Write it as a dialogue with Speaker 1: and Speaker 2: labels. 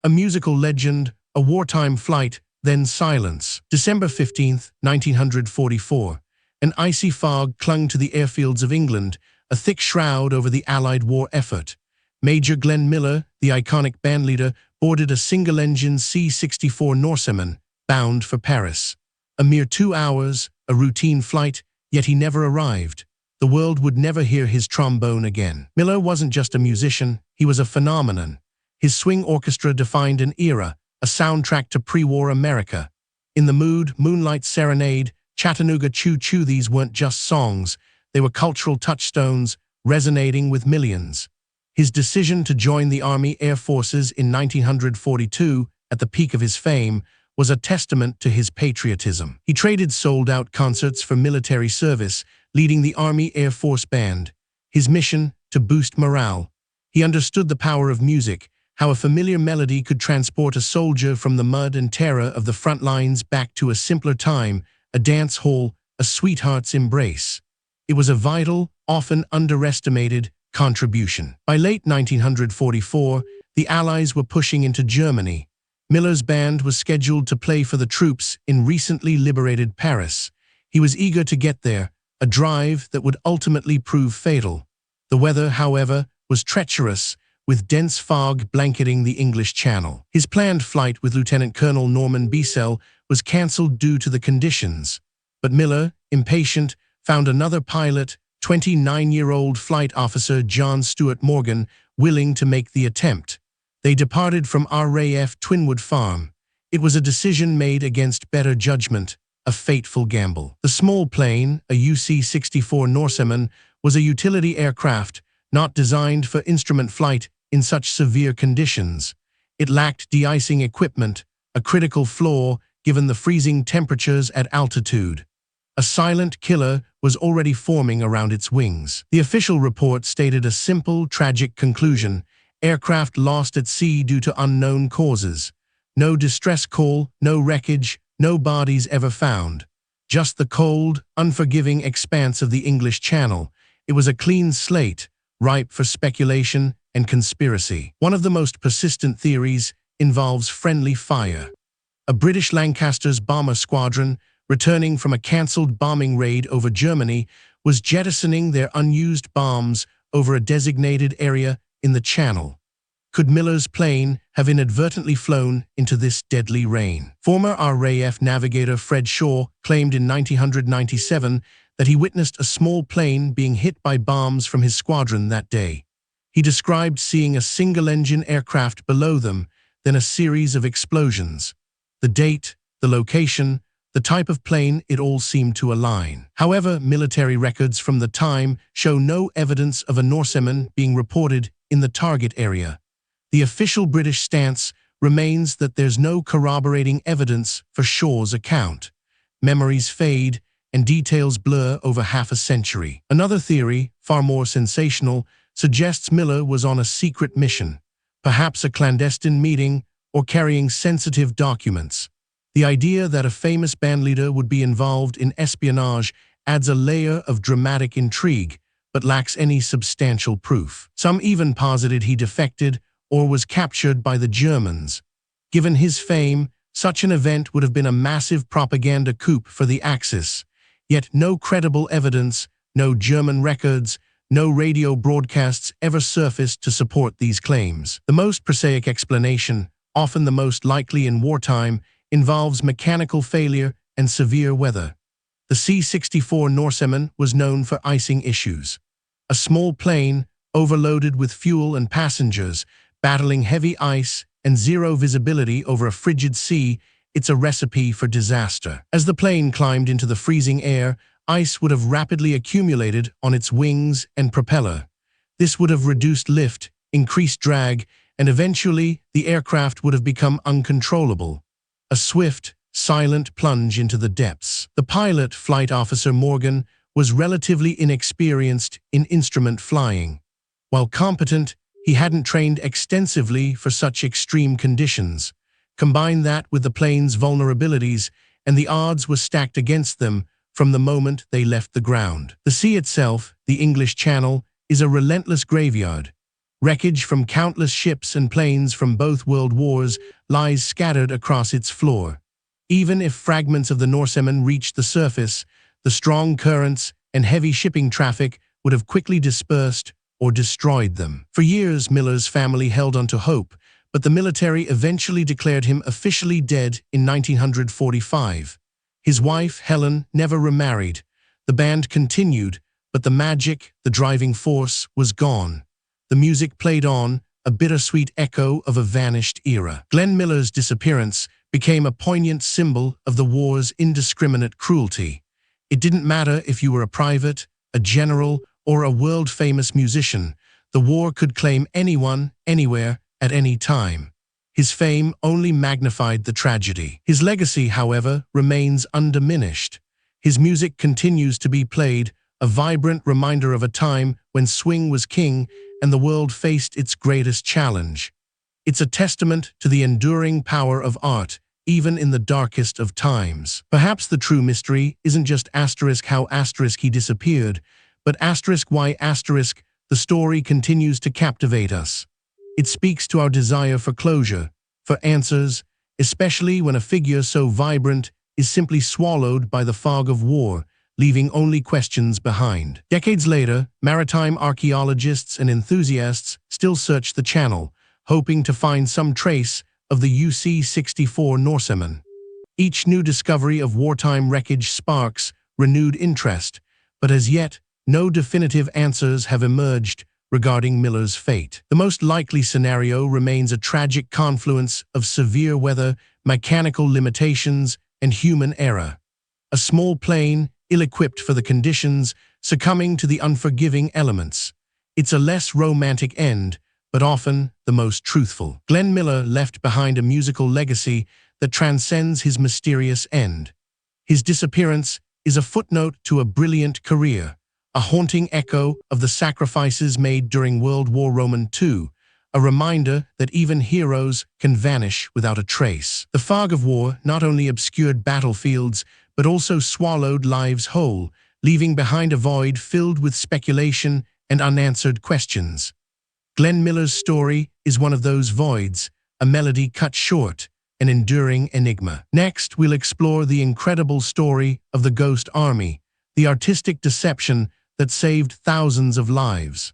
Speaker 1: a musical legend, a wartime flight, then silence. December 15th, 1944. An icy fog clung to the airfields of England, a thick shroud over the Allied war effort. Major Glenn Miller, the iconic bandleader, boarded a single-engine C-64 Norseman, bound for Paris. A mere 2 hours, a routine flight, yet he never arrived. The world would never hear his trombone again. Miller wasn't just a musician, he was a phenomenon. His swing orchestra defined an era, a soundtrack to pre-war America. In the Mood, Moonlight Serenade, Chattanooga Choo Choo, these weren't just songs, they were cultural touchstones, resonating with millions. His decision to join the Army Air Forces in 1942, at the peak of his fame, was a testament to his patriotism. He traded sold-out concerts for military service, leading the Army Air Force Band. His mission, to boost morale. He understood the power of music, how a familiar melody could transport a soldier from the mud and terror of the front lines back to a simpler time, a dance hall, a sweetheart's embrace. It was a vital, often underestimated, contribution. By late 1944, the Allies were pushing into Germany. Miller's band was scheduled to play for the troops in recently liberated Paris. He was eager to get there, a drive that would ultimately prove fatal. The weather, however, was treacherous, with dense fog blanketing the English Channel. His planned flight with Lieutenant Colonel Norman Biesel was cancelled due to the conditions. But Miller, impatient, found another pilot, 29-year-old flight officer John Stuart Morgan, willing to make the attempt. They departed from RAF Twinwood Farm. It was a decision made against better judgment, a fateful gamble. The small plane, a UC-64 Norseman, was a utility aircraft, not designed for instrument flight in such severe conditions. It lacked de-icing equipment, a critical flaw given the freezing temperatures at altitude. A silent killer was already forming around its wings. The official report stated a simple, tragic conclusion: aircraft lost at sea due to unknown causes. No distress call, no wreckage, no bodies ever found. Just the cold, unforgiving expanse of the English Channel. It was a clean slate, ripe for speculation and conspiracy. One of the most persistent theories involves friendly fire. A British Lancaster's bomber squadron, returning from a cancelled bombing raid over Germany, was jettisoning their unused bombs over a designated area in the Channel. Could Miller's plane have inadvertently flown into this deadly rain? Former RAF navigator Fred Shaw claimed in 1997 that he witnessed a small plane being hit by bombs from his squadron that day. He described seeing a single-engine aircraft below them, then a series of explosions. The date, the location, the type of plane, it all seemed to align. However, military records from the time show no evidence of a Norseman being reported in the target area. The official British stance remains that there's no corroborating evidence for Shaw's account. Memories fade, and details blur over half a century. Another theory, far more sensational, suggests Miller was on a secret mission, perhaps a clandestine meeting or carrying sensitive documents. The idea that a famous bandleader would be involved in espionage adds a layer of dramatic intrigue, but lacks any substantial proof. Some even posited he defected or was captured by the Germans. Given his fame, such an event would have been a massive propaganda coup for the Axis. Yet no credible evidence, no German records, no radio broadcasts ever surfaced to support these claims. The most prosaic explanation, often the most likely in wartime, involves mechanical failure and severe weather. The C-64 Norseman was known for icing issues. A small plane, overloaded with fuel and passengers, battling heavy ice and zero visibility over a frigid sea, it's a recipe for disaster. As the plane climbed into the freezing air, ice would have rapidly accumulated on its wings and propeller. This would have reduced lift, increased drag, and eventually the aircraft would have become uncontrollable. A swift, silent plunge into the depths. The pilot, Flight Officer Morgan, was relatively inexperienced in instrument flying. While competent, he hadn't trained extensively for such extreme conditions. Combine that with the plane's vulnerabilities, and the odds were stacked against them from the moment they left the ground. The sea itself, the English Channel, is a relentless graveyard. Wreckage from countless ships and planes from both world wars lies scattered across its floor. Even if fragments of the Norseman reached the surface, the strong currents and heavy shipping traffic would have quickly dispersed or destroyed them. For years, Miller's family held on to hope, but the military eventually declared him officially dead in 1945. His wife, Helen, never remarried. The band continued, but the magic, the driving force, was gone. The music played on, a bittersweet echo of a vanished era. Glenn Miller's disappearance became a poignant symbol of the war's indiscriminate cruelty. It didn't matter if you were a private, a general, or a world-famous musician. The war could claim anyone, anywhere, at any time. His fame only magnified the tragedy. His legacy, however, remains undiminished. His music continues to be played, a vibrant reminder of a time when swing was king and the world faced its greatest challenge. It's a testament to the enduring power of art, even in the darkest of times. Perhaps the true mystery isn't just how he disappeared, but why the story continues to captivate us. It speaks to our desire for closure, for answers, especially when a figure so vibrant is simply swallowed by the fog of war, leaving only questions behind. Decades later, maritime archaeologists and enthusiasts still search the channel, hoping to find some trace of the UC-64 Norseman. Each new discovery of wartime wreckage sparks renewed interest, but as yet, no definitive answers have emerged regarding Miller's fate. The most likely scenario remains a tragic confluence of severe weather, mechanical limitations, and human error. A small plane, ill-equipped for the conditions, succumbing to the unforgiving elements. It's a less romantic end, but often the most truthful. Glenn Miller left behind a musical legacy that transcends his mysterious end. His disappearance is a footnote to a brilliant career, a haunting echo of the sacrifices made during World War II, a reminder that even heroes can vanish without a trace. The fog of war not only obscured battlefields, but also swallowed lives whole, leaving behind a void filled with speculation and unanswered questions. Glenn Miller's story is one of those voids, a melody cut short, an enduring enigma. Next, we'll explore the incredible story of the Ghost Army, the artistic deception that saved thousands of lives.